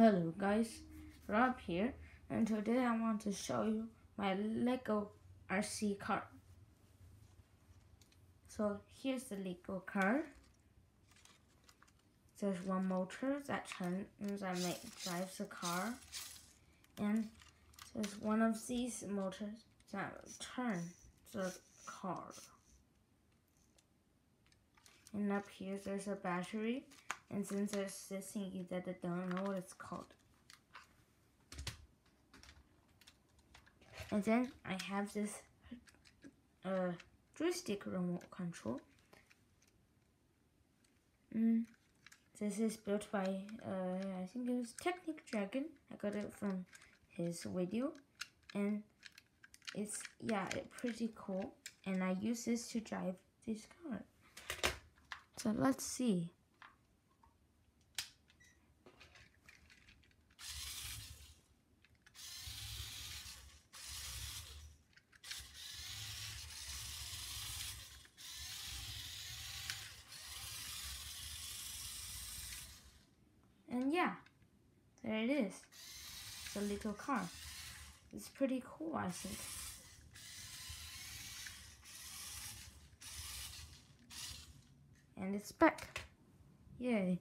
Hello guys, Rob here, and today I want to show you my Lego RC car. So here's the Lego car. There's one motor that turns and drives the car, and there's one of these motors that turn the car. And up here there's a battery, and then there's this thingy that I don't know what it's called. And then I have this joystick remote control. This is built by, I think it was Technic Dragon. I got it from his video. And it's pretty cool. And I use this to drive this car. So let's see. And yeah, there it is. The little car. It's pretty cool, I think. And it's back. Yay.